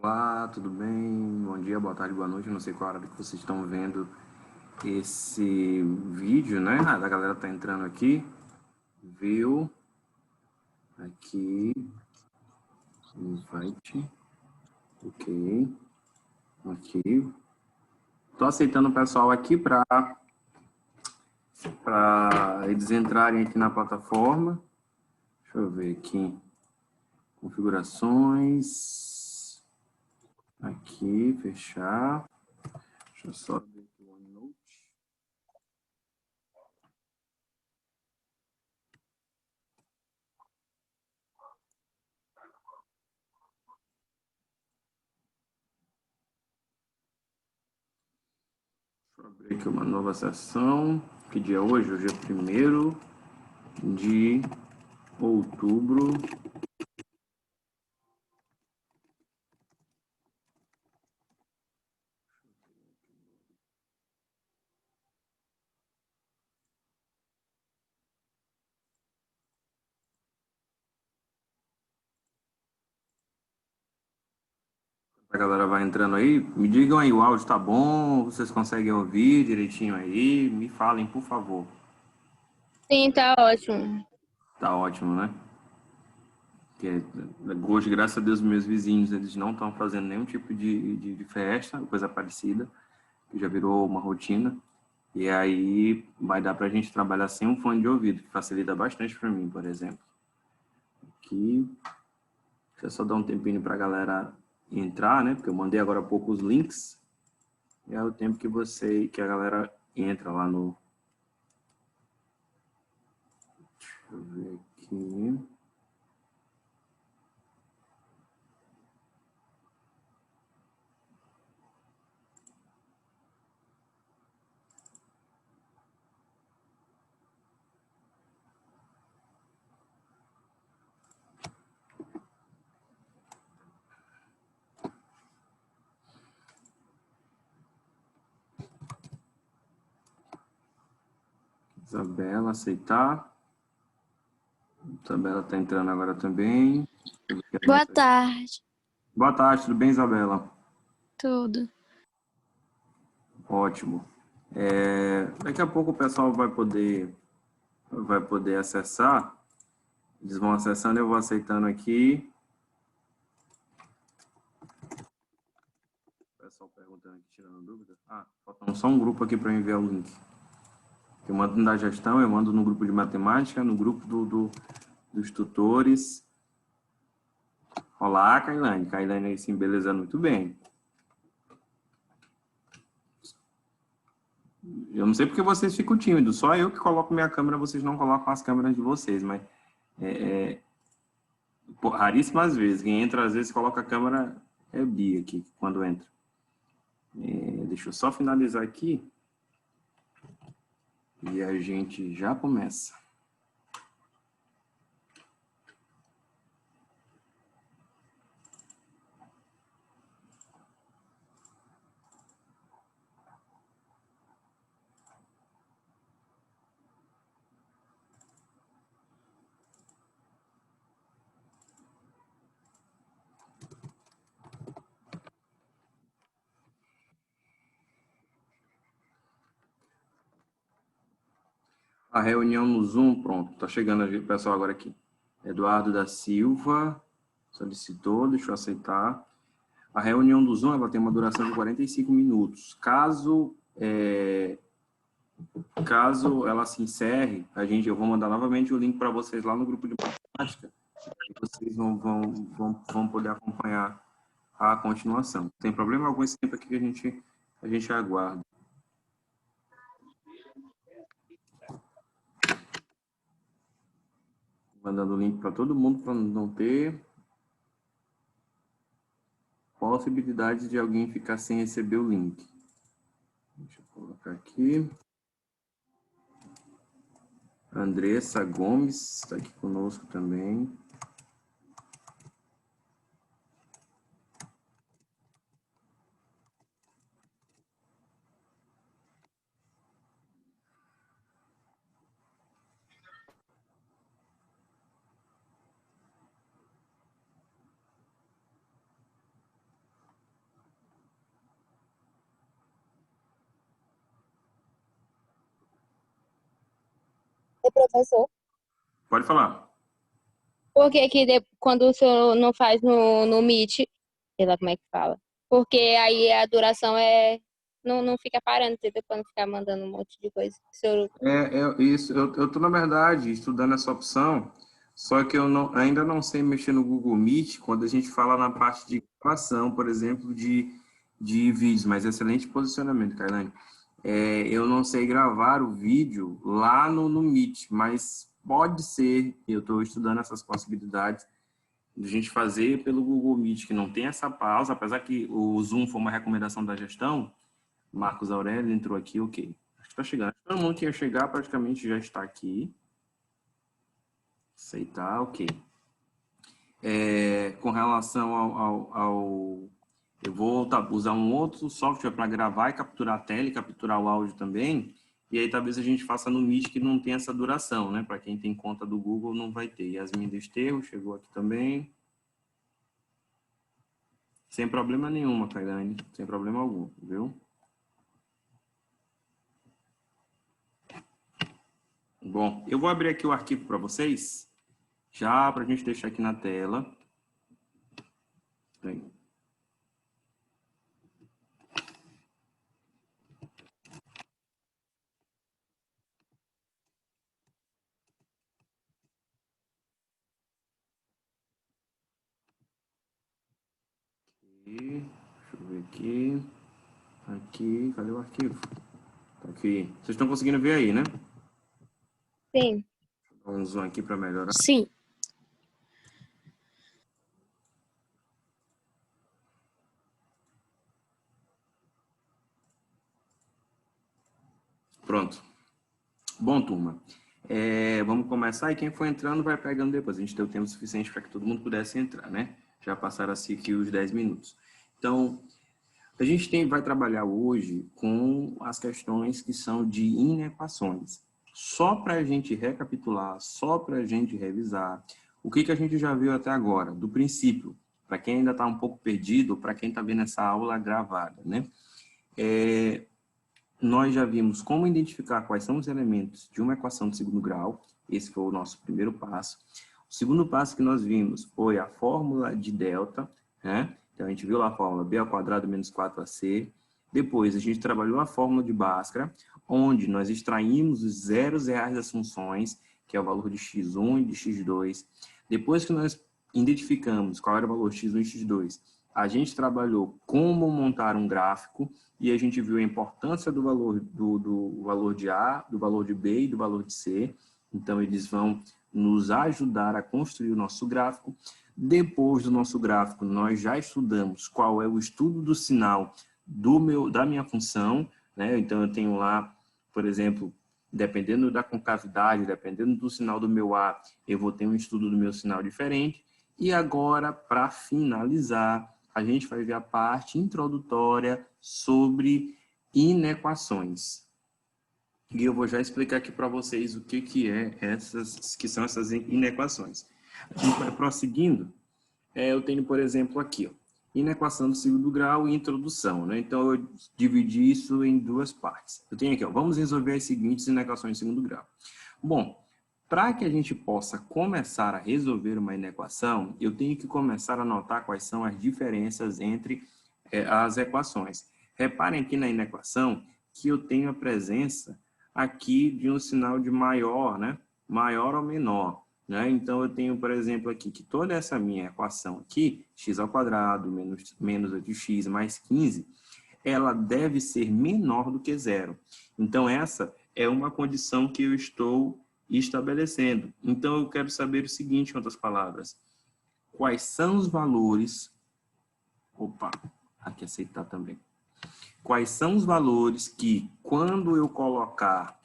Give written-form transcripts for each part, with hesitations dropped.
Olá, tudo bem? Bom dia, boa tarde, boa noite. Não sei qual hora que vocês estão vendo esse vídeo, né? A galera tá entrando aqui, viu? Aqui, invite, ok, aqui. Tô aceitando o pessoal aqui para eles entrarem aqui na plataforma. Deixa eu ver aqui, configurações, aqui, fechar. Deixa eu só ver aqui o OneNote. Deixa eu abrir aqui uma nova sessão. Que dia é hoje? Hoje é 1º de outubro. A galera vai entrando aí. Me digam aí, o áudio tá bom? Vocês conseguem ouvir direitinho aí? Me falem, por favor. Sim, tá ótimo. Tá ótimo, né? Porque hoje, graças a Deus, meus vizinhos, eles não estão fazendo nenhum tipo de festa, coisa parecida, que já virou uma rotina. E aí vai dar pra gente trabalhar sem um fone de ouvido, que facilita bastante para mim, por exemplo. Aqui, deixa eu só dar um tempinho pra galera entrar, né? Porque eu mandei agora há pouco os links. E é o tempo que a galera entra lá no... Deixa eu ver aqui. Isabela, aceitar. Isabela tá entrando agora também. Boa tarde. Boa tarde, tudo bem, Isabela? Tudo. Ótimo. Daqui a pouco o pessoal vai poder acessar. Eles vão acessando, eu vou aceitando aqui. O pessoal perguntando aqui, tirando dúvida. Falta só um grupo aqui para enviar o link. Eu mando na gestão, eu mando no grupo de matemática, no grupo dos tutores. Olá, Kailane. Kailane aí se embelezando muito bem. Eu não sei porque vocês ficam tímidos, só eu que coloco minha câmera, vocês não colocam as câmeras de vocês, mas raríssimas vezes. Quem entra, às vezes, coloca a câmera, é o Bia aqui, quando entra. Deixa eu só finalizar aqui e a gente já começa. A reunião no Zoom, pronto, tá chegando o pessoal agora aqui. Eduardo da Silva solicitou, deixa eu aceitar. A reunião do Zoom ela tem uma duração de 45 minutos. Caso ela se encerre, eu vou mandar novamente o link para vocês lá no grupo de matemática e vocês vão poder acompanhar a continuação. Não tem problema algum esse tempo aqui que a gente aguarda. Mandando o link para todo mundo para não ter possibilidade de alguém ficar sem receber o link. Deixa eu colocar aqui. Andressa Gomes está aqui conosco também. Professor. Pode falar. Por que quando o senhor não faz no Meet, sei lá como é que fala? Porque aí a duração não fica parando, entendeu? Pra não ficar mandando um monte de coisa. O senhor... Isso, eu tô, na verdade, estudando essa opção, só que eu ainda não sei mexer no Google Meet quando a gente fala na parte de gravação, por exemplo, de vídeos, mas excelente posicionamento, Kailane. Eu não sei gravar o vídeo lá no Meet, mas pode ser, eu estou estudando essas possibilidades, de a gente fazer pelo Google Meet, que não tem essa pausa, apesar que o Zoom foi uma recomendação da gestão. Marcos Aurélio entrou aqui, ok. Acho que está chegando. Todo mundo que ia chegar praticamente já está aqui. Aceitar, ok. Com relação eu vou usar um outro software para gravar e capturar a tela e capturar o áudio também. E aí talvez a gente faça no Meet que não tem essa duração, né? Para quem tem conta do Google não vai ter. Yasmin Desterro chegou aqui também. Sem problema nenhuma, Kailane. Sem problema algum, viu? Bom, eu vou abrir aqui o arquivo para vocês, já para a gente deixar aqui na tela. Bem. Deixa eu ver aqui. Aqui, cadê o arquivo? Tá aqui. Vocês estão conseguindo ver aí, né? Sim. Vou dar um zoom aqui para melhorar. Sim. Pronto. Bom, turma. Vamos começar e quem for entrando vai pegando depois. A gente tem o tempo suficiente para que todo mundo pudesse entrar, né? Já passaram-se aqui os 10 minutos. Então, a gente vai trabalhar hoje com as questões que são de inequações. Só para a gente recapitular, só para a gente revisar, o que a gente já viu até agora, do princípio, para quem ainda está um pouco perdido, para quem está vendo essa aula gravada, né? Nós já vimos como identificar quais são os elementos de uma equação de segundo grau, esse foi o nosso primeiro passo. O segundo passo que nós vimos foi a fórmula de delta, né? Então, a gente viu lá a fórmula b ao quadrado menos 4ac. Depois, a gente trabalhou a fórmula de Bhaskara, onde nós extraímos os zeros reais das funções, que é o valor de x1 e de x2. Depois que nós identificamos qual era o valor x1 e x2, a gente trabalhou como montar um gráfico e a gente viu a importância do valor de A, do valor de B e do valor de C. Então, eles vão nos ajudar a construir o nosso gráfico. Depois do nosso gráfico, nós já estudamos qual é o estudo do sinal da minha função, né? Então, eu tenho lá, por exemplo, dependendo da concavidade, dependendo do sinal do meu A, eu vou ter um estudo do meu sinal diferente. E agora, para finalizar, a gente vai ver a parte introdutória sobre inequações. E eu vou já explicar aqui para vocês o que são essas inequações. A gente vai prosseguindo. Eu tenho, por exemplo, aqui, ó, inequação do segundo grau e introdução, né? Então, eu dividi isso em duas partes. Eu tenho aqui, ó, vamos resolver as seguintes inequações de segundo grau. Bom, para que a gente possa começar a resolver uma inequação, eu tenho que começar a notar quais são as diferenças entre as equações. Reparem aqui na inequação que eu tenho a presença aqui de um sinal de maior, né? Maior ou menor. Né? Então, eu tenho, por exemplo, aqui que toda essa minha equação aqui, x ao quadrado menos 8x mais 15, ela deve ser menor do que zero. Então, essa é uma condição que eu estou estabelecendo. Então, eu quero saber o seguinte, em outras palavras. Quais são os valores... Opa, aqui aceitar também. Quais são os valores que, quando eu colocar...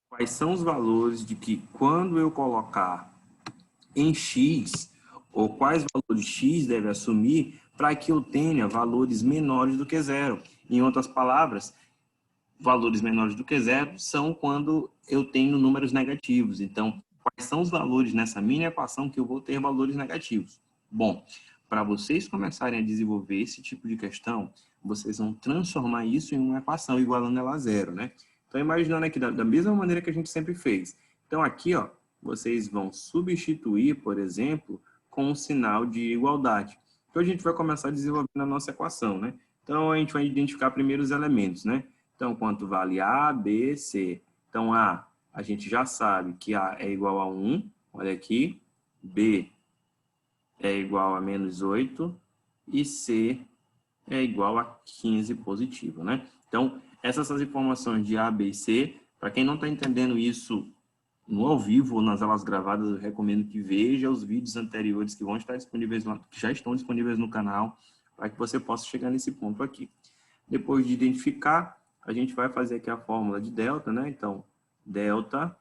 Quais são os valores de que, quando eu colocar em x, ou quais valores x deve assumir para que eu tenha valores menores do que zero. Em outras palavras, valores menores do que zero são quando eu tenho números negativos. Então, quais são os valores nessa minha equação que eu vou ter valores negativos? Bom, para vocês começarem a desenvolver esse tipo de questão, vocês vão transformar isso em uma equação igualando ela a zero, né? Então, imaginando aqui da mesma maneira que a gente sempre fez. Então, aqui, ó, vocês vão substituir, por exemplo, com um sinal de igualdade. Então, a gente vai começar desenvolvendo a nossa equação, né? Então, a gente vai identificar primeiro os elementos, né? Então, quanto vale A, B, C. Então, A gente já sabe que A é igual a 1, olha aqui. B é igual a menos 8 e C é igual a 15 positivo, né? Então, essas são as informações de A, B e C. Para quem não está entendendo isso no ao vivo ou nas aulas gravadas, eu recomendo que veja os vídeos anteriores que vão estar disponíveis lá, que já estão disponíveis no canal, para que você possa chegar nesse ponto aqui. Depois de identificar, a gente vai fazer aqui a fórmula de delta, né? Então, delta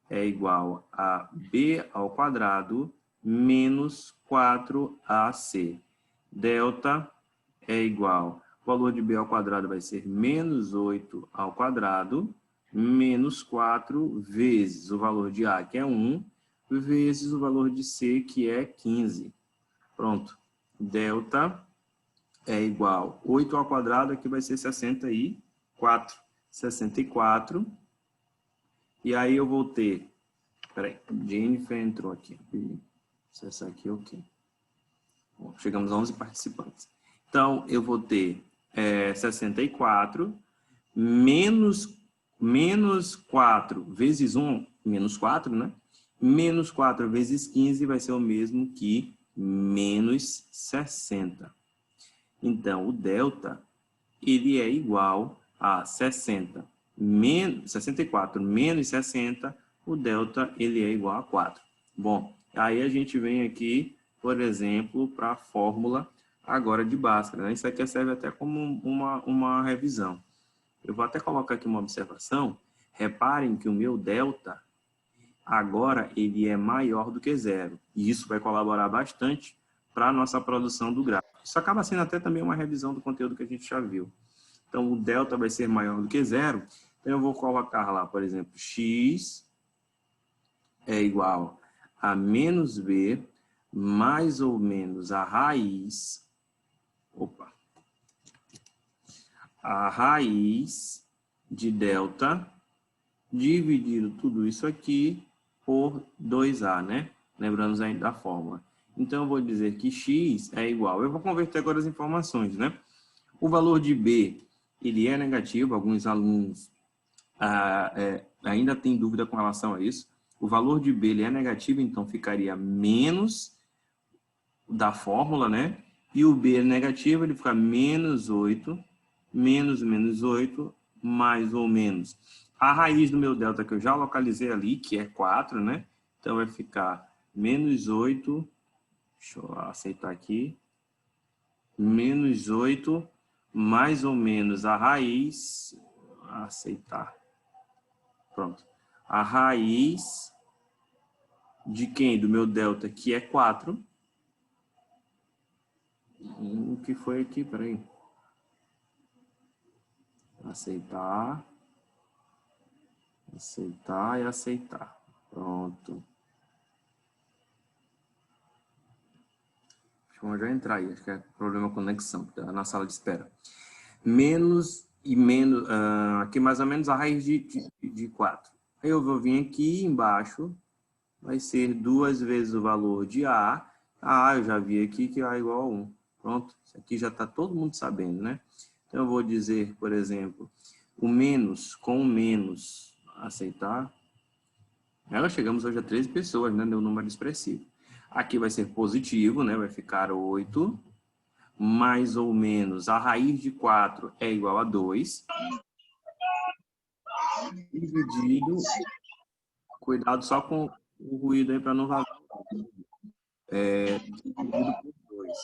é igual a B ao quadrado menos 4AC. Delta é igual, o valor de B ao quadrado vai ser menos 8 ao quadrado, menos 4 vezes o valor de A, que é 1, vezes o valor de C, que é 15. Pronto. Delta é igual, 8 ao quadrado aqui vai ser 64. 64. E aí eu vou ter, peraí, Jennifer entrou aqui. Acessar aqui, ok. Bom, chegamos a 11 participantes. Então, eu vou ter 64 menos 4 vezes 1, menos 4, né? Menos 4 vezes 15 vai ser o mesmo que menos 60. Então, o delta, ele é igual a 64 menos 60, o delta, ele é igual a 4. Bom, aí a gente vem aqui, por exemplo, para a fórmula agora de Bhaskara, né? Isso aqui serve até como uma revisão. Eu vou até colocar aqui uma observação. Reparem que o meu delta, agora, ele é maior do que zero. E isso vai colaborar bastante para a nossa produção do gráfico. Isso acaba sendo até também uma revisão do conteúdo que a gente já viu. Então, o delta vai ser maior do que zero. Então, eu vou colocar lá, por exemplo, x é igual a menos b mais ou menos a raiz... A raiz de delta dividido tudo isso aqui por 2a, né? Lembrando ainda da fórmula. Então, eu vou dizer que x é igual... Eu vou converter agora as informações, né? O valor de b, ele é negativo. Alguns alunos ainda têm dúvida com relação a isso. O valor de b, ele é negativo, então ficaria menos da fórmula, né? E o b é negativo, ele fica menos 8, menos 8, mais ou menos. A raiz do meu delta que eu já localizei ali, que é 4, né? Então, vai ficar menos 8, deixa eu aceitar aqui, menos 8, mais ou menos a raiz, aceitar, pronto. A raiz de quem? Do meu delta, que é 4. O que foi aqui? Peraí. Aceitar. Aceitar e aceitar. Pronto. Vamos já entrar aí. Acho que é problema de conexão. Tá na sala de espera. Menos e menos. Aqui mais ou menos a raiz de 4. Aí eu vou vir aqui embaixo. Vai ser 2 vezes o valor de A. Eu já vi aqui que A é igual a 1. Pronto. Isso aqui já está todo mundo sabendo, né? Então, eu vou dizer, por exemplo, o menos com o menos, aceitar. Nós chegamos hoje a 13 pessoas, né? Deu um número expressivo. Aqui vai ser positivo, né? Vai ficar 8. Mais ou menos, a raiz de 4 é igual a 2. Dividido, cuidado só com o ruído aí para não vazar. Dividido por 2.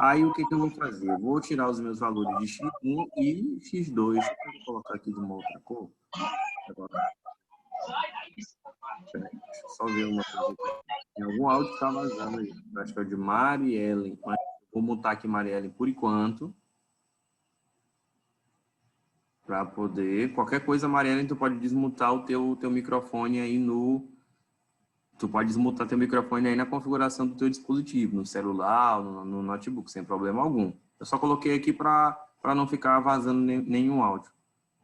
Aí, o que eu vou fazer? Eu vou tirar os meus valores de x1 e x2. Eu vou colocar aqui de uma outra cor. Agora. Deixa eu só ver uma coisa aqui. Tem algum áudio que está vazando aí. Eu acho que é o de Mariellen. Mas vou mutar aqui Mariellen por enquanto. Para poder... Qualquer coisa, Mariellen, tu pode desmutar o teu microfone aí no... Tu pode desmutar teu microfone aí na configuração do teu dispositivo, no celular, no notebook, sem problema algum. Eu só coloquei aqui para não ficar vazando nenhum áudio,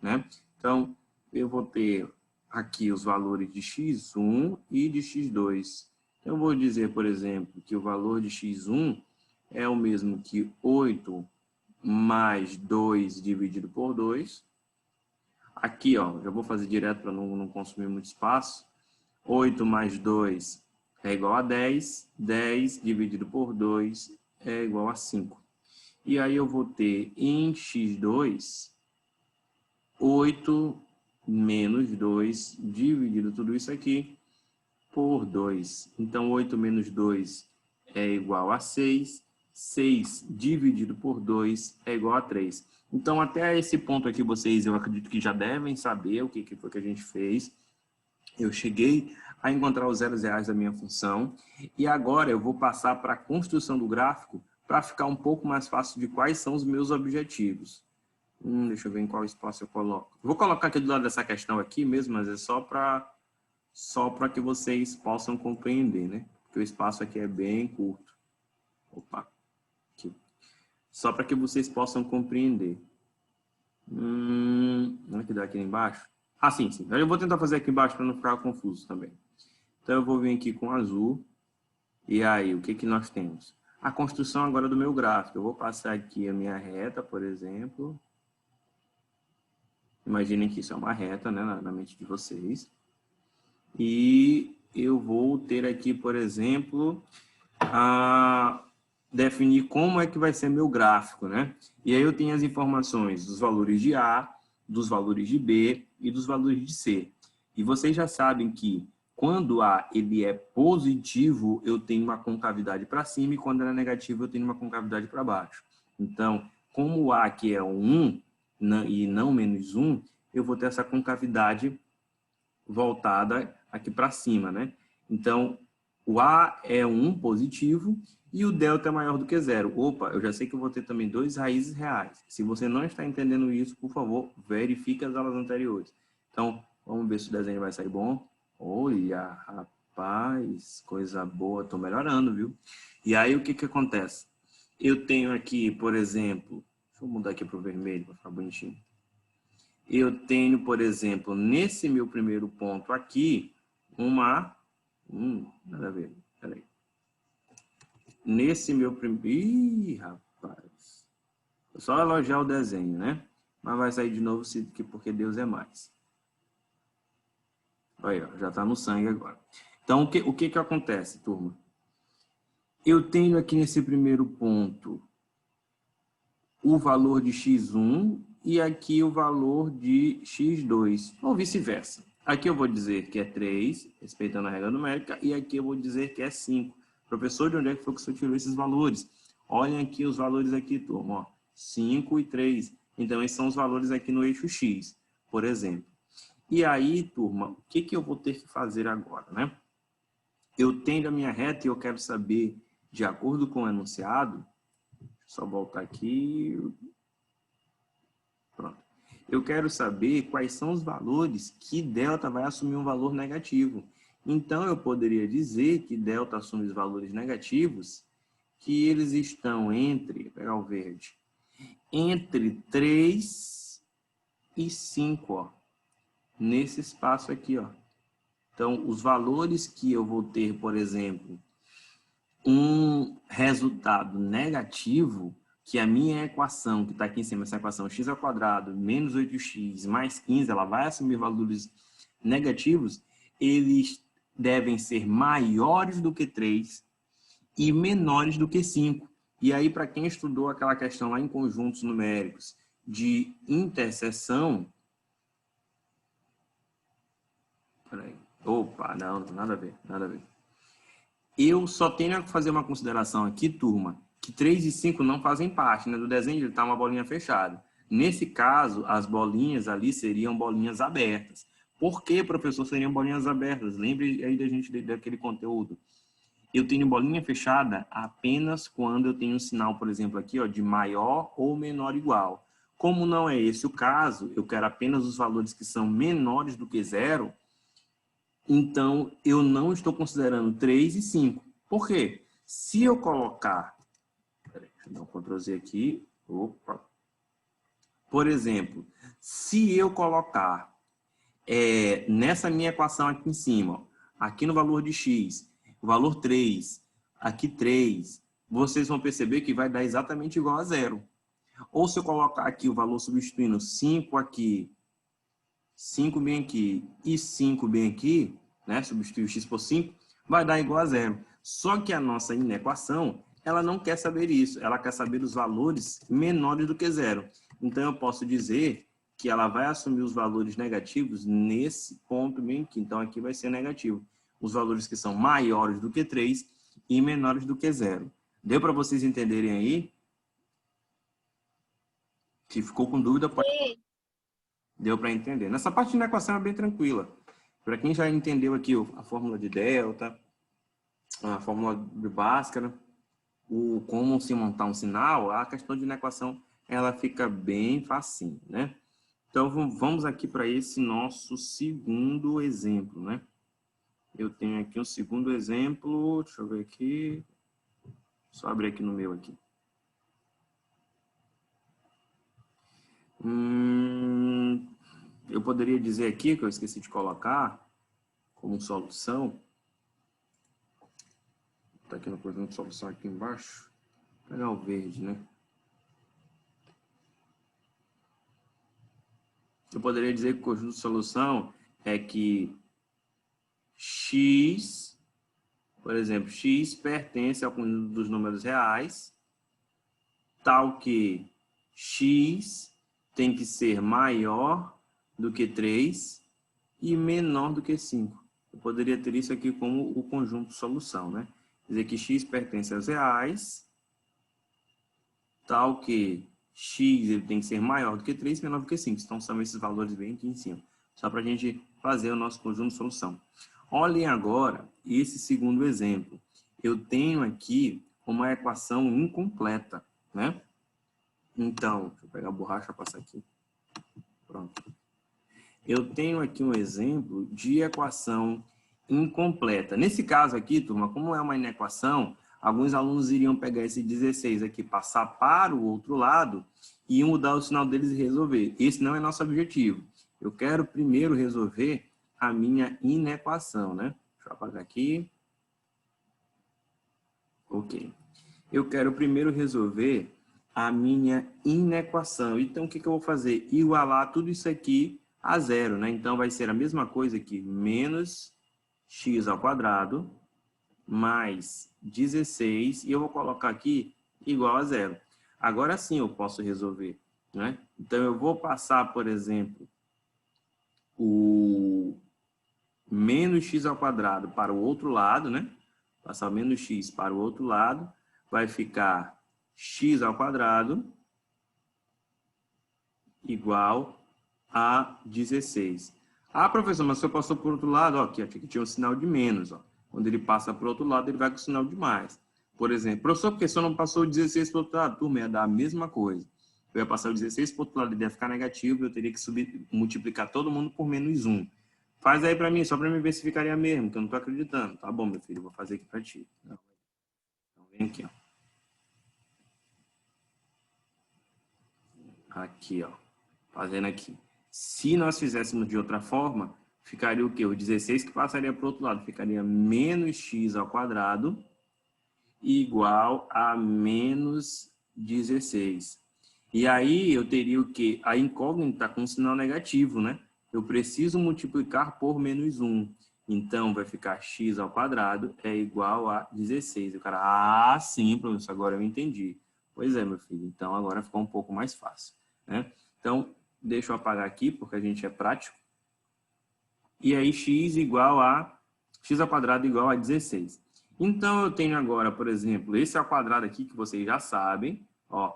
né? Então, eu vou ter aqui os valores de x1 e de x2. Eu vou dizer, por exemplo, que o valor de x1 é o mesmo que 8 mais 2 dividido por 2. Aqui, ó, já vou fazer direto para não consumir muito espaço. 8 mais 2 é igual a 10. 10 dividido por 2 é igual a 5. E aí eu vou ter em x2, 8 menos 2 dividido tudo isso aqui por 2. Então, 8 menos 2 é igual a 6. 6 dividido por 2 é igual a 3. Então, até esse ponto aqui, vocês, eu acredito que já devem saber o que foi que a gente fez. Eu cheguei a encontrar os zeros reais da minha função. E agora eu vou passar para a construção do gráfico para ficar um pouco mais fácil de quais são os meus objetivos. Deixa eu ver em qual espaço eu coloco. Vou colocar aqui do lado dessa questão aqui mesmo, mas é só para que vocês possam compreender, né? Porque o espaço aqui é bem curto. Opa, aqui. Só para que vocês possam compreender. Não é que dá aqui embaixo? Ah, sim. Eu vou tentar fazer aqui embaixo para não ficar confuso também. Então, eu vou vir aqui com azul. E aí, o que nós temos? A construção agora do meu gráfico. Eu vou passar aqui a minha reta, por exemplo. Imaginem que isso é uma reta, né, na mente de vocês. E eu vou ter aqui, por exemplo, definir como é que vai ser meu gráfico, né? E aí eu tenho as informações dos valores de A, dos valores de B e dos valores de C. E vocês já sabem que quando A ele é positivo, eu tenho uma concavidade para cima, e quando ele é negativo, eu tenho uma concavidade para baixo. Então, como o A aqui é 1 e não menos 1, eu vou ter essa concavidade voltada aqui para cima, né? Então, o A é 1 positivo e o delta é maior do que 0. Opa, eu já sei que eu vou ter também 2 raízes reais. Se você não está entendendo isso, por favor, verifique as aulas anteriores. Então, vamos ver se o desenho vai sair bom. Olha, rapaz, coisa boa, estou melhorando, viu? E aí, o que acontece? Eu tenho aqui, por exemplo, deixa eu mudar aqui para o vermelho para ficar bonitinho. Eu tenho, por exemplo, nesse meu primeiro ponto aqui, uma... nada a ver, peraí. Nesse meu primeiro... Ih, rapaz. É só elogiar o desenho, né? Mas vai sair de novo porque Deus é mais. Aí, ó, já está no sangue agora. Então, o que acontece, turma? Eu tenho aqui nesse primeiro ponto o valor de x1 e aqui o valor de x2, ou vice-versa. Aqui eu vou dizer que é 3, respeitando a regra numérica, e aqui eu vou dizer que é 5. Professor, de onde é que foi que você tirou esses valores? Olhem aqui os valores aqui, turma. Ó, 5 e 3. Então, esses são os valores aqui no eixo x, por exemplo. E aí, turma, o que eu vou ter que fazer agora, né? Eu tenho a minha reta e eu quero saber, de acordo com o enunciado, só voltar aqui. Pronto. Eu quero saber quais são os valores que delta vai assumir um valor negativo. Então, eu poderia dizer que delta assume os valores negativos, que eles estão entre, vou pegar o verde, entre 3 e 5, ó, nesse espaço aqui, ó. Então, os valores que eu vou ter, por exemplo, um resultado negativo, que a minha equação, que está aqui em cima, essa equação x² menos 8x mais 15, ela vai assumir valores negativos, eles devem ser maiores do que 3 e menores do que 5. E aí, para quem estudou aquela questão lá em conjuntos numéricos de interseção... Peraí. Opa, não, nada a ver, nada a ver. Eu só tenho que fazer uma consideração aqui, turma, que 3 e 5 não fazem parte, né, do desenho, ele está uma bolinha fechada. Nesse caso, as bolinhas ali seriam bolinhas abertas. Por que, professor, seriam bolinhas abertas? Lembre aí da gente daquele conteúdo. Eu tenho bolinha fechada apenas quando eu tenho um sinal, por exemplo, aqui, ó, de maior ou menor igual. Como não é esse o caso, eu quero apenas os valores que são menores do que 0, então eu não estou considerando 3 e 5. Por quê? Se eu colocar... Peraí, deixa eu dar um Ctrl Z aqui. Opa. Por exemplo, se eu colocar nessa minha equação aqui em cima, ó, aqui no valor de x, o valor 3, aqui 3, vocês vão perceber que vai dar exatamente igual a zero. Ou se eu colocar aqui o valor substituindo 5 aqui, 5 bem aqui e 5 bem aqui, né? Substituir o x por 5, vai dar igual a zero. Só que a nossa inequação, ela não quer saber isso. Ela quer saber os valores menores do que zero. Então, eu posso dizer que ela vai assumir os valores negativos nesse ponto bem aqui. Então, aqui vai ser negativo. Os valores que são maiores do que 3 e menores do que zero. Deu para vocês entenderem aí? Se ficou com dúvida, pode... Deu para entender. Nessa parte da equação é bem tranquila. Para quem já entendeu aqui a fórmula de delta, a fórmula de Bhaskara, como se montar um sinal, a questão de inequação ela fica bem facinho, né? Então, vamos aqui para esse nosso segundo exemplo, né? Eu tenho aqui um segundo exemplo, deixa eu ver aqui, só abrir aqui no meu aqui. Eu poderia dizer aqui, que eu esqueci de colocar, como solução, está aqui no conjunto de solução aqui embaixo, vou pegar o verde, né? Eu poderia dizer que o conjunto de solução é que x, por exemplo, x pertence ao conjunto dos números reais, tal que x tem que ser maior do que 3 e menor do que 5. Eu poderia ter isso aqui como o conjunto de solução, né? Quer dizer que x pertence aos reais, tal que x ele tem que ser maior do que 3 e menor do que 5. Então, são esses valores bem aqui em cima. Só para a gente fazer o nosso conjunto de solução. Olhem agora esse segundo exemplo. Eu tenho aqui uma equação incompleta, né? Então, deixa eu pegar a borracha e passar aqui. Pronto. Eu tenho aqui um exemplo de equação incompleta. Nesse caso aqui, turma, como é uma inequação, alguns alunos iriam pegar esse 16 aqui, passar para o outro lado e mudar o sinal deles e resolver. Esse não é nosso objetivo. Eu quero primeiro resolver a minha inequação, né? Deixa eu apagar aqui. Ok. Eu quero primeiro resolver a minha inequação. Então, o que eu vou fazer? Igualar tudo isso aqui a zero, né? Então, vai ser a mesma coisa aqui, menos x ao quadrado mais 16, e eu vou colocar aqui igual a zero. Agora sim eu posso resolver, né? Então, eu vou passar, por exemplo, o menos x ao quadrado para o outro lado, né? Passar o menos x para o outro lado, vai ficar x ao quadrado igual a 16. Ah, professor, mas se eu passou por outro lado, ó, aqui tinha um sinal de menos, ó. Quando ele passa para o outro lado, ele vai com o sinal de mais. Por exemplo, professor, porque se eu não passou o 16 para o outro lado, turma, ia dar a mesma coisa. Eu ia passar o 16 para o outro lado, ele ia ficar negativo, eu teria que multiplicar todo mundo por menos 1. Faz aí para mim, só para me ver se ficaria mesmo, que eu não estou acreditando. Tá bom, meu filho, vou fazer aqui para ti. Então, vem aqui, ó. Aqui, ó. Fazendo aqui. Se nós fizéssemos de outra forma, ficaria o quê? O 16 que passaria para o outro lado. Ficaria menos x ao quadrado igual a menos 16. E aí eu teria o quê? A incógnita com sinal negativo, né? Eu preciso multiplicar por menos 1. Então, vai ficar x ao quadrado é igual a 16. O cara, sim, professor, agora eu entendi. Pois é, meu filho. Então, agora ficou um pouco mais fácil, né? Então, deixa eu apagar aqui, porque a gente é prático. E aí, x ao quadrado igual a 16. Então, eu tenho agora, por exemplo, esse ao quadrado aqui, que vocês já sabem, ó,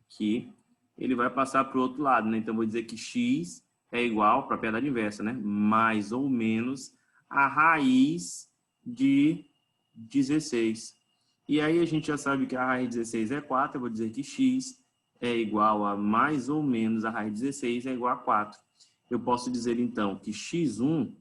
que ele vai passar para o outro lado, né? Então, eu vou dizer que x é igual, propriedade inversa, né? Mais ou menos a raiz de 16. E aí, a gente já sabe que a raiz de 16 é 4, eu vou dizer que x é igual a mais ou menos a raiz de 16 é igual a 4. Eu posso dizer, então, que x1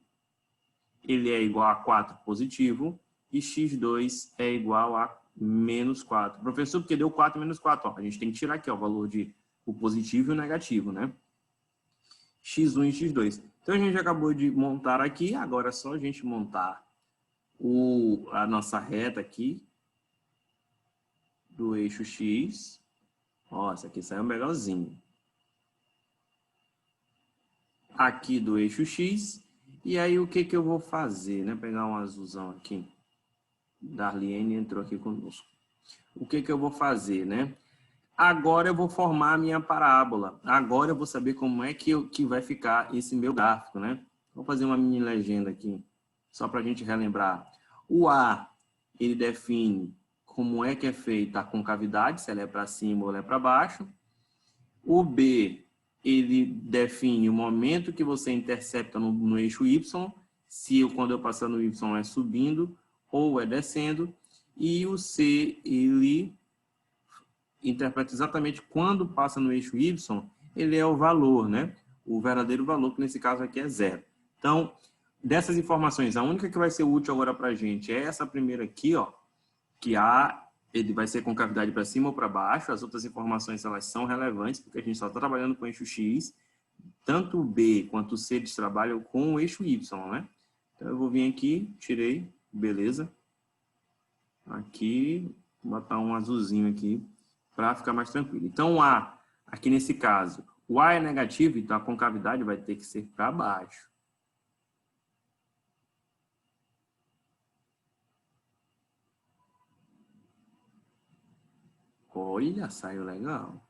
ele é igual a 4 positivo e x2 é igual a menos 4. Professor, porque deu 4 menos 4. Ó, a gente tem que tirar aqui ó, o valor de o positivo e o negativo, né? x1 e x2. Então, a gente acabou de montar aqui, agora é só a gente montar a nossa reta aqui do eixo X. Ó, essa aqui saiu melhorzinho. Aqui do eixo X. E aí, o que que eu vou fazer, né? Pegar um azulzão aqui. Darliene entrou aqui conosco. O que que eu vou fazer, né? Agora eu vou formar a minha parábola. Agora eu vou saber como é que vai ficar esse meu gráfico, né? Vou fazer uma mini legenda aqui, só para a gente relembrar. O A, ele define como é que é feita a concavidade, se ela é para cima ou ela é para baixo. O B, ele define o momento que você intercepta no eixo Y, se quando eu passar no Y é subindo ou é descendo. E o C, ele interpreta exatamente quando passa no eixo Y, ele é o valor, né? O verdadeiro valor, que nesse caso aqui é 0. Então, dessas informações, a única que vai ser útil agora para a gente é essa primeira aqui, ó, que A, ele vai ser com cavidade para cima ou para baixo. As outras informações, elas são relevantes, porque a gente só está trabalhando com o eixo X. Tanto o B quanto o C, eles trabalham com o eixo Y, né? Então, eu vou vir aqui, tirei, beleza. Aqui, vou botar um azulzinho aqui, para ficar mais tranquilo. Então, o A, aqui nesse caso, o A é negativo, então a concavidade vai ter que ser para baixo. Olha, saiu legal.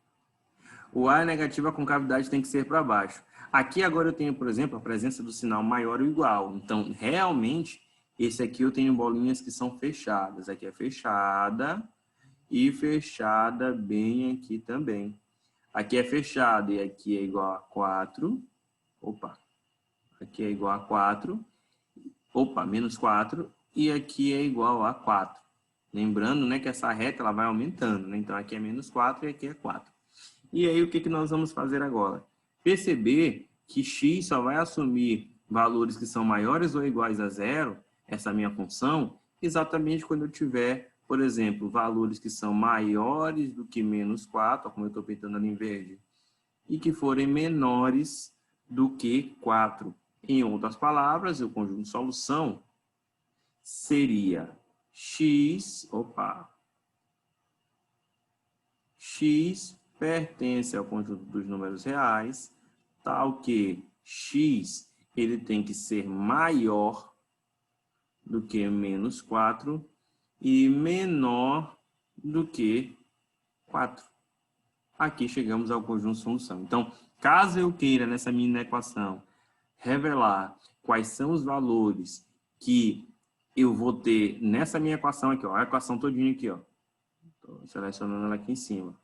O A é negativo, a concavidade tem que ser para baixo. Aqui agora eu tenho, por exemplo, a presença do sinal maior ou igual. Então, realmente, esse aqui eu tenho bolinhas que são fechadas. Aqui é fechada e fechada bem aqui também. Aqui é fechado e aqui é igual a 4. Opa. Aqui é igual a 4. Opa, menos 4. E aqui é igual a 4. Lembrando, né, que essa reta ela vai aumentando, né? Então, aqui é menos 4 e aqui é 4. E aí, o que nós vamos fazer agora? Perceber que x só vai assumir valores que são maiores ou iguais a 0, essa minha função, exatamente quando eu tiver, por exemplo, valores que são maiores do que menos 4, como eu estou pintando ali em verde, e que forem menores do que 4. Em outras palavras, o conjunto de solução seria x pertence ao conjunto dos números reais, tal que x ele tem que ser maior do que menos 4 e menor do que 4. Aqui chegamos ao conjunto de solução. Então, caso eu queira, nessa minha equação, revelar quais são os valores que eu vou ter nessa minha equação aqui, ó, a equação todinha aqui, ó. Estou selecionando ela aqui em cima.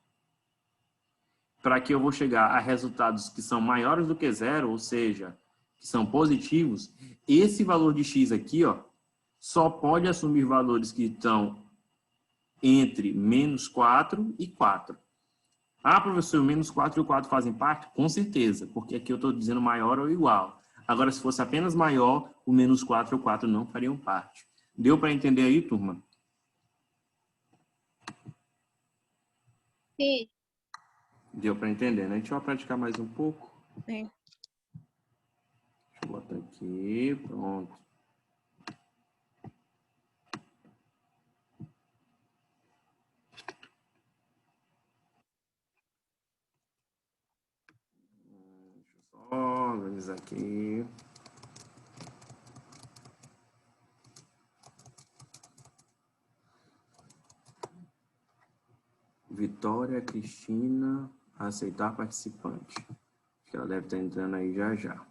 Para que eu vou chegar a resultados que são maiores do que 0, ou seja, que são positivos, esse valor de x aqui, ó, só pode assumir valores que estão entre menos 4 e 4. Ah, professor, o menos 4 e o 4 fazem parte? Com certeza, porque aqui eu estou dizendo maior ou igual. Agora, se fosse apenas maior, o menos 4 e o 4 não fariam parte. Deu para entender aí, turma? Sim. Deu para entender, né? Deixa eu praticar mais um pouco. Sim. Deixa eu botar aqui, pronto. Deixa eu só organizar aqui. Vitória Cristina, aceitar participante. Acho que ela deve estar entrando aí já já.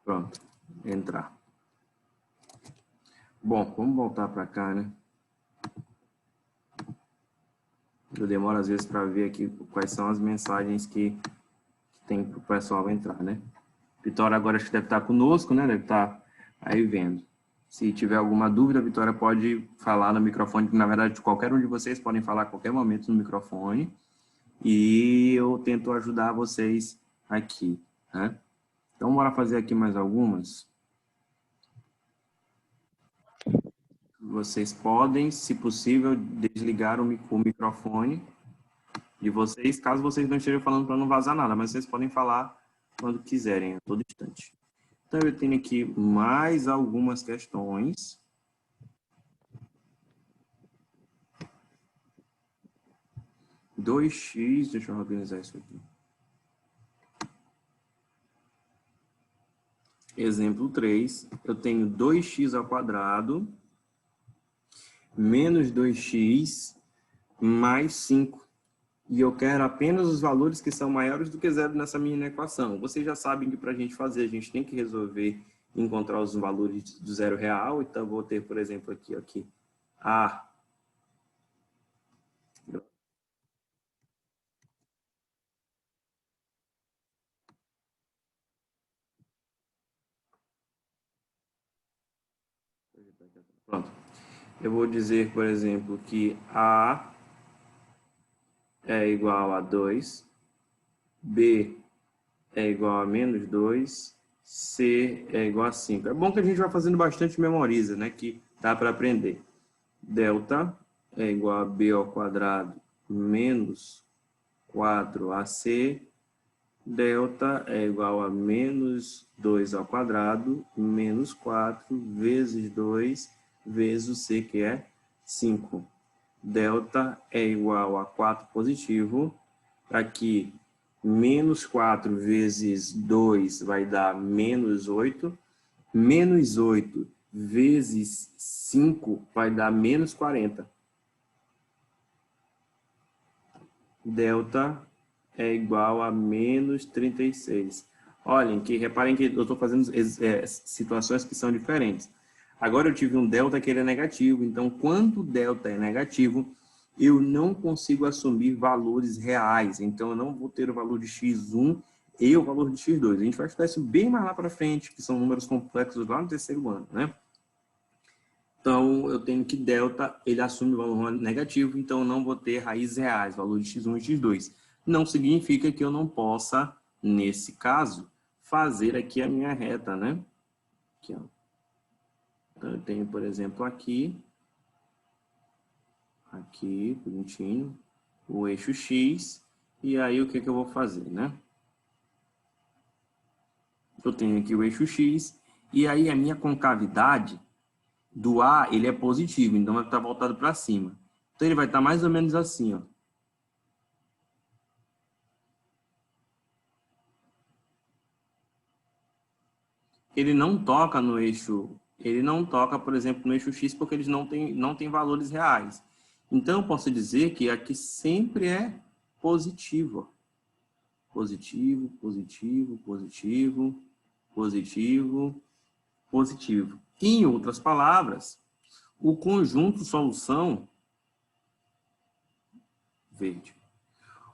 Pronto, entrar. Bom, vamos voltar para cá, né? Eu demoro às vezes para ver aqui quais são as mensagens que tem para o pessoal entrar, né? Vitória agora acho que deve estar conosco, né? Deve estar aí vendo. Se tiver alguma dúvida, a Vitória pode falar no microfone, que na verdade qualquer um de vocês podem falar a qualquer momento no microfone. E eu tento ajudar vocês aqui, né? Então, bora fazer aqui mais algumas. Vocês podem, se possível, desligar o microfone de vocês, caso vocês não estejam falando para não vazar nada, mas vocês podem falar quando quiserem, a todo instante. Então, eu tenho aqui mais algumas questões. Dois x, deixa eu organizar isso aqui. Exemplo 3, eu tenho 2x ao quadrado menos 2x mais 5. E eu quero apenas os valores que são maiores do que zero nessa minha equação. Vocês já sabem que para a gente fazer, a gente tem que resolver encontrar os valores do zero real. Então, eu vou ter, por exemplo, aqui A. Pronto. Eu vou dizer, por exemplo, que A é igual a 2, B é igual a menos 2, C é igual a 5. É bom que a gente vai fazendo bastante memoriza, né? Que dá para aprender. Delta é igual a B ao quadrado menos 4AC. Delta é igual a menos 2 ao quadrado menos 4 vezes 2 vezes o C, que é 5. Delta é igual a 4 positivo. Aqui, menos 4 vezes 2 vai dar menos 8. Menos 8 vezes 5 vai dar menos 40. Delta é igual a menos 36. Olhem, reparem que eu estou fazendo situações que são diferentes. Agora eu tive um delta que ele é negativo, então quando o delta é negativo, eu não consigo assumir valores reais. Então eu não vou ter o valor de x1 e o valor de x2. A gente vai estudar isso bem mais lá para frente, que são números complexos lá no terceiro ano, né? Então, eu tenho que delta, ele assume o valor negativo, então eu não vou ter raízes reais, valor de x1 e x2. Não significa que eu não possa, nesse caso, fazer aqui a minha reta, né? Aqui, ó. Então, eu tenho, por exemplo, aqui, bonitinho, o eixo x, e aí o que eu vou fazer, né? Eu tenho aqui o eixo x, e aí a minha concavidade do A, ele é positivo, então vai estar voltado para cima. Então, ele vai estar mais ou menos assim, ó. Ele não toca no eixo, ele não toca, por exemplo, no eixo X, porque eles não têm valores reais. Então, eu posso dizer que aqui sempre é positivo. Positivo, positivo, positivo, positivo, positivo. Em outras palavras, o conjunto solução verde.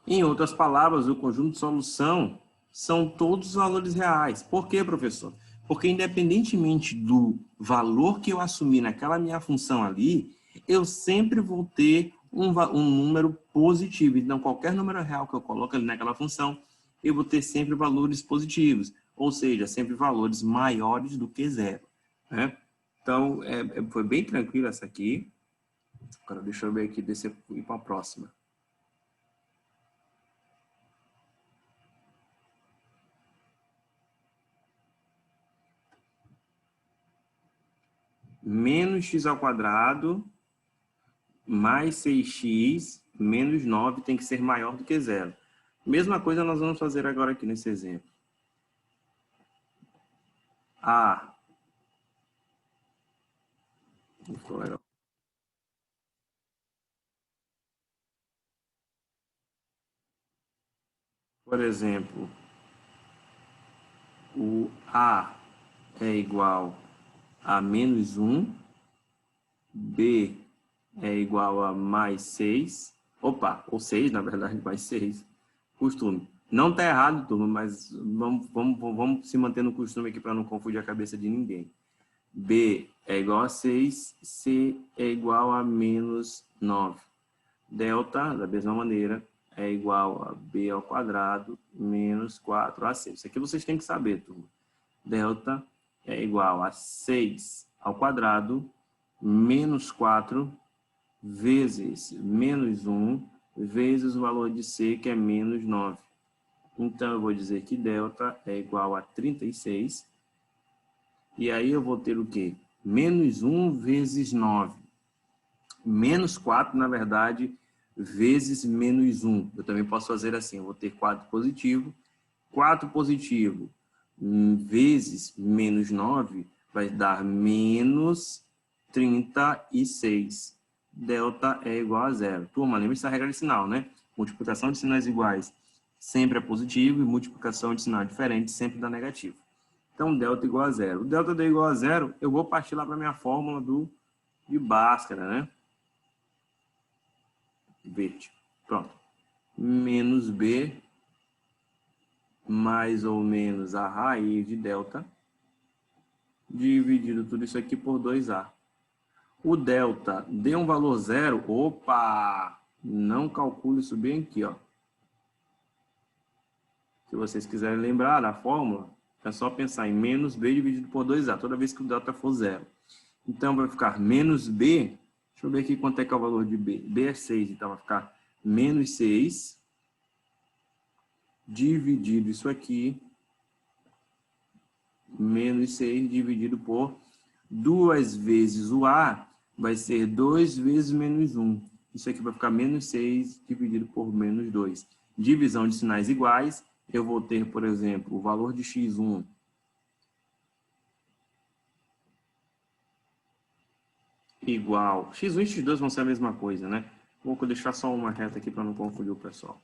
Em outras palavras, o conjunto de solução são todos os valores reais. Por quê, professor? Porque independentemente do valor que eu assumir naquela minha função ali, eu sempre vou ter um número positivo. Então, qualquer número real que eu coloque ali naquela função, eu vou ter sempre valores positivos. Ou seja, sempre valores maiores do que zero, né? Então, foi bem tranquilo essa aqui. Agora, deixa eu ver aqui, descer e ir para a próxima. Menos x ao quadrado mais 6x menos 9 tem que ser maior do que zero. Mesma coisa nós vamos fazer agora aqui nesse exemplo. A. Ficou legal. Por exemplo, o A é igual a menos 1, B é igual a mais 6, opa, ou 6, na verdade, mais 6, costume. Não está errado, turma, mas vamos se manter no costume aqui para não confundir a cabeça de ninguém. B é igual a 6, C é igual a menos 9. Delta, da mesma maneira, é igual a B ao quadrado menos 4AC. Isso aqui vocês têm que saber, turma. Delta é igual a 6 ao quadrado menos 4 vezes menos 1 vezes o valor de C, que é menos 9. Então, eu vou dizer que delta é igual a 36. E aí eu vou ter o quê? Menos 1 vezes 9. Menos 4, na verdade, vezes menos 1. Eu também posso fazer assim, eu vou ter 4 positivo. 4 positivo vezes menos 9 vai dar menos 36. Delta é igual a zero. Turma, lembre-se da regra de sinal, né? Multiplicação de sinais iguais sempre é positivo e multiplicação de sinal diferente sempre dá negativo. Então, delta igual a zero. O delta deu igual a zero, eu vou partir lá para a minha fórmula de Bhaskara, né? Verde. Pronto. Menos B mais ou menos a raiz de delta dividido tudo isso aqui por 2A. O delta deu um valor zero. Opa! Não calcule isso bem aqui, ó. Se vocês quiserem lembrar da fórmula, é só pensar em menos B dividido por 2A, toda vez que o delta for zero. Então, vai ficar menos B. Deixa eu ver aqui quanto é que é o valor de B. B é 6, então vai ficar menos 6 dividido isso aqui. Menos 6 dividido por 2 vezes o A, vai ser 2 vezes menos 1. Isso aqui vai ficar menos 6 dividido por menos 2. Divisão de sinais iguais, eu vou ter, por exemplo, o valor de x1 igual... x1 e x2 vão ser a mesma coisa, né? Vou deixar só uma reta aqui para não confundir o pessoal.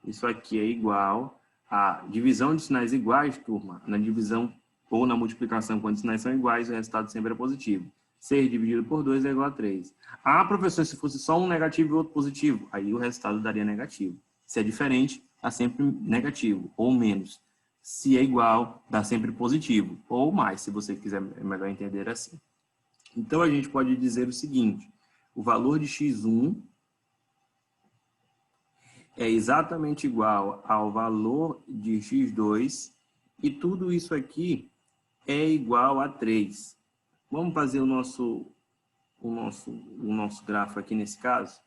Isso aqui é igual a divisão de sinais iguais, turma. Na divisão ou na multiplicação, quando os sinais são iguais, o resultado sempre é positivo. 6 dividido por 2 é igual a 3. Ah, professor, se fosse só um negativo e outro positivo, aí o resultado daria negativo. Se é diferente, dá sempre negativo, ou menos. Se é igual, dá sempre positivo, ou mais, se você quiser melhor entender assim. Então, a gente pode dizer o seguinte, o valor de x1 é exatamente igual ao valor de x2, e tudo isso aqui é igual a 3. Vamos fazer o nosso grafo aqui nesse caso,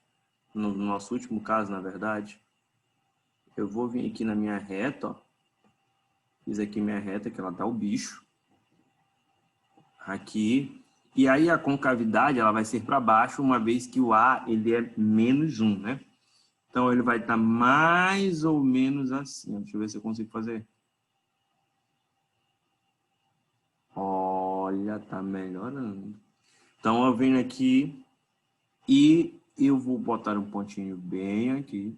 no nosso último caso, na verdade. Eu vou vir aqui na minha reta, ó. Fiz aqui minha reta, que ela dá o bicho. Aqui. E aí a concavidade, ela vai ser para baixo, uma vez que o A, ele é menos 1, né? Então, ele vai estar mais ou menos assim. Deixa eu ver se eu consigo fazer. Olha, tá melhorando. Então, eu venho aqui e eu vou botar um pontinho bem aqui.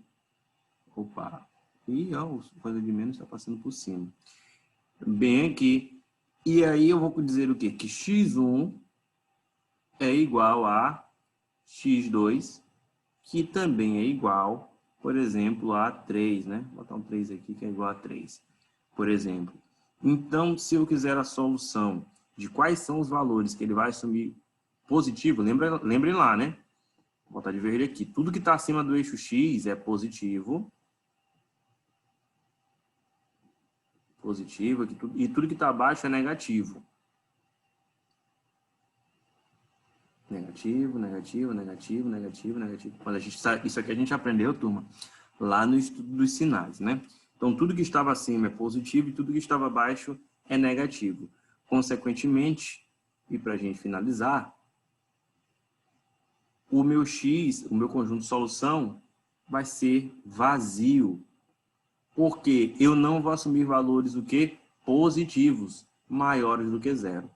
Opa. E ó, coisa de menos está passando por cima. Bem aqui. E aí eu vou dizer o quê? Que x1 é igual a x2, que também é igual, por exemplo, a 3, né? Vou botar um 3 aqui que é igual a 3, por exemplo. Então, se eu quiser a solução de quais são os valores que ele vai assumir positivo, lembrem lá, né? Vou botar de verde aqui. Tudo que está acima do eixo X é positivo. Positivo. E tudo que está abaixo é negativo. Negativo, negativo, negativo, negativo, negativo. Quando a gente, isso aqui a gente aprendeu, turma, lá no estudo dos sinais, né? Então, tudo que estava acima é positivo e tudo que estava abaixo é negativo. Consequentemente, e para a gente finalizar, o meu X, o meu conjunto de solução, vai ser vazio. Porque eu não vou assumir valores o quê? Positivos, maiores do que zero.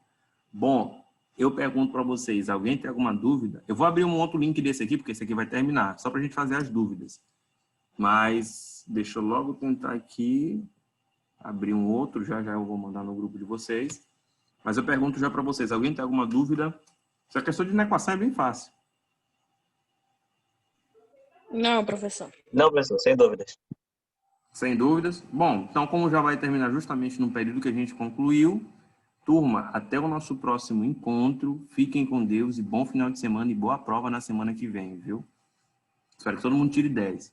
Bom, eu pergunto para vocês, alguém tem alguma dúvida? Eu vou abrir um outro link desse aqui, porque esse aqui vai terminar, só para a gente fazer as dúvidas. Mas deixa eu logo tentar aqui abrir um outro, já eu vou mandar no grupo de vocês. Mas eu pergunto já para vocês, alguém tem alguma dúvida? Essa questão de equação é bem fácil. Não, professor. Não, professor, sem dúvidas. Sem dúvidas. Bom, então como já vai terminar justamente no período que a gente concluiu, turma, até o nosso próximo encontro. Fiquem com Deus e bom final de semana e boa prova na semana que vem, viu? Espero que todo mundo tire 10.